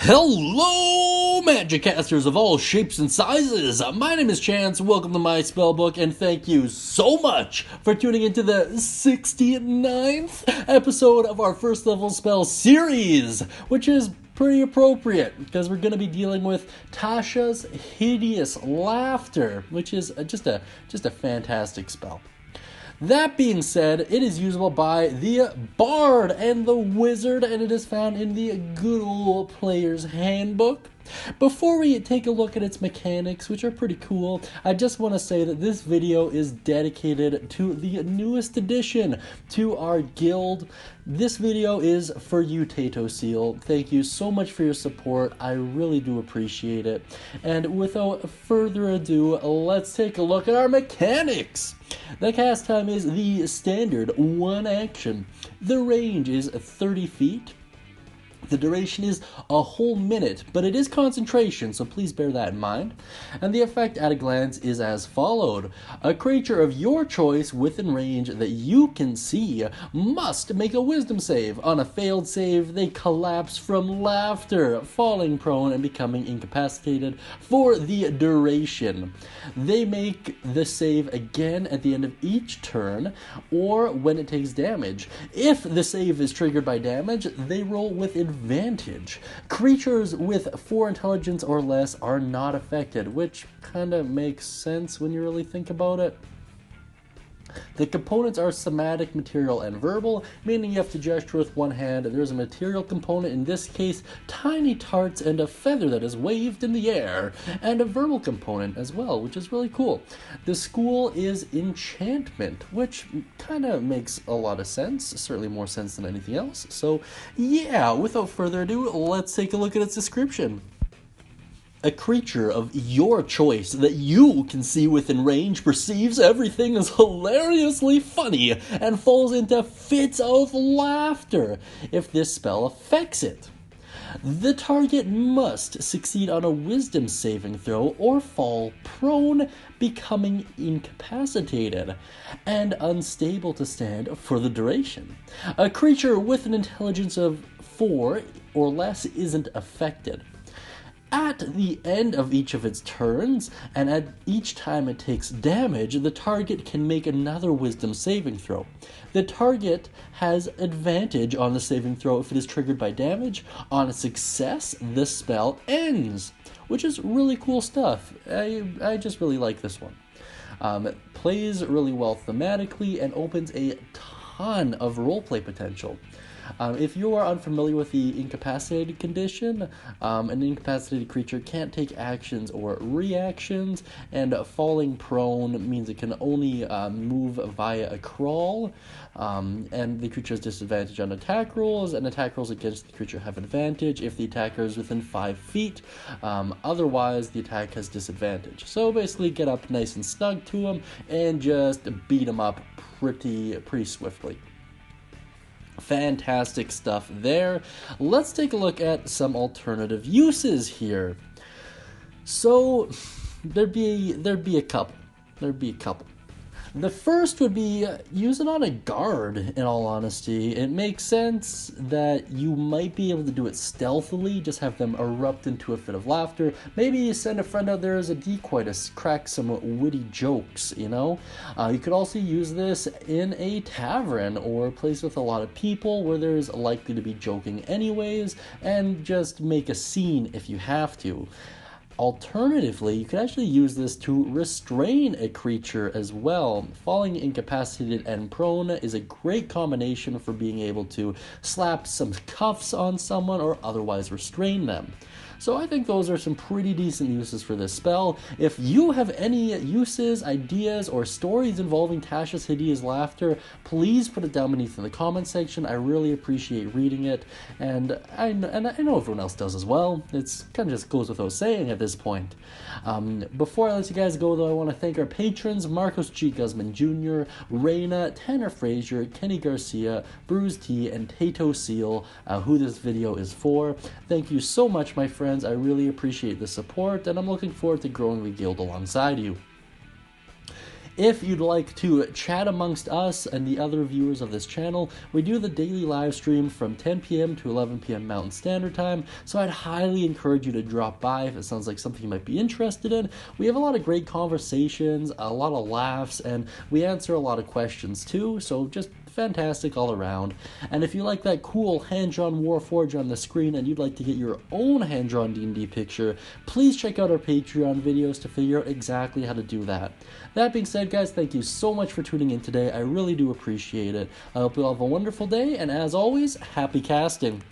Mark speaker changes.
Speaker 1: Hello, Magic Casters of all shapes and sizes! My name is Chance, welcome to my Spellbook, and thank you so much for tuning into the 69th episode of our first level spell series, which is pretty appropriate, because we're going to be dealing with Tasha's Hideous Laughter, which is just a fantastic spell. That being said, it is usable by the Bard and the Wizard, and it is found in the good old Player's Handbook. Before we take a look at its mechanics, which are pretty cool, I just want to say that this video is dedicated to the newest addition to our guild. This video is for you, Tato Seal. Thank you so much for your support. I really do appreciate it. And without further ado, let's take a look at our mechanics. The cast time is the standard one action. The range is 30 feet. The duration is a whole minute, but it is concentration, so please bear that in mind. And the effect at a glance is as followed. A creature of your choice within range that you can see must make a wisdom save. On a failed save, they collapse from laughter, falling prone and becoming incapacitated for the duration. They make the save again at the end of each turn, or when it takes damage. If the save is triggered by damage, they roll with advantage. Creatures with 4 intelligence or less are not affected, which kind of makes sense when you really think about it. The components are somatic, material, and verbal, meaning you have to gesture with one hand. There's a material component, in this case, tiny tarts and a feather that is waved in the air, and a verbal component as well, which is really cool. The school is Enchantment, which kind of makes a lot of sense, certainly more sense than anything else. So yeah, without further ado, let's take a look at its description. A creature of your choice that you can see within range perceives everything as hilariously funny and falls into fits of laughter if this spell affects it. The target must succeed on a wisdom saving throw or fall prone, becoming incapacitated and unstable to stand for the duration. A creature with an intelligence of 4 or less isn't affected. At the end of each of its turns, and at each time it takes damage, the target can make another wisdom saving throw. The target has advantage on the saving throw if it is triggered by damage. On a success, the spell ends, which is really cool stuff. I just really like this one. It plays really well thematically and opens a ton of roleplay potential. If you are unfamiliar with the incapacitated condition, an incapacitated creature can't take actions or reactions, and falling prone means it can only move via a crawl, and the creature has disadvantage on attack rolls, and attack rolls against the creature have advantage if the attacker is within 5 feet. Otherwise, the attack has disadvantage. So basically, get up nice and snug to him and just beat him up pretty swiftly. Fantastic stuff there. Let's take a look at some alternative uses here. So there'd be a couple. The first would be use it on a guard, in all honesty. It makes sense that you might be able to do it stealthily, just have them erupt into a fit of laughter. Maybe send a friend out there as a decoy to crack some witty jokes, you know? You could also use this in a tavern or a place with a lot of people where there's likely to be joking anyways, and just make a scene if you have to. Alternatively, you could actually use this to restrain a creature as well. Falling incapacitated and prone is a great combination for being able to slap some cuffs on someone or otherwise restrain them. So I think those are some pretty decent uses for this spell. If you have any uses, ideas, or stories involving Tasha's Hideous Laughter, please put it down beneath in the comment section. I really appreciate reading it, and I know everyone else does as well. It's kind of just goes without saying at this point. Before I let you guys go, though, I want to thank our patrons, Marcos G. Guzman Jr., Raina, Tanner Frazier, Kenny Garcia, Bruce T, and Tato Seal, who this video is for. Thank you so much, my friends. I really appreciate the support, and I'm looking forward to growing the guild alongside you. If you'd like to chat amongst us and the other viewers of this channel, we do the daily live stream from 10 p.m. to 11 p.m. Mountain Standard Time, so I'd highly encourage you to drop by if it sounds like something you might be interested in. We have a lot of great conversations, a lot of laughs, and we answer a lot of questions too, so just fantastic all around. And if you like that cool hand-drawn Warforged on the screen and you'd like to get your own hand-drawn D&D picture, please check out our Patreon videos to figure out exactly how to do that. That being said, guys, thank you so much for tuning in today. I really do appreciate it. I hope you all have a wonderful day, and as always, happy casting.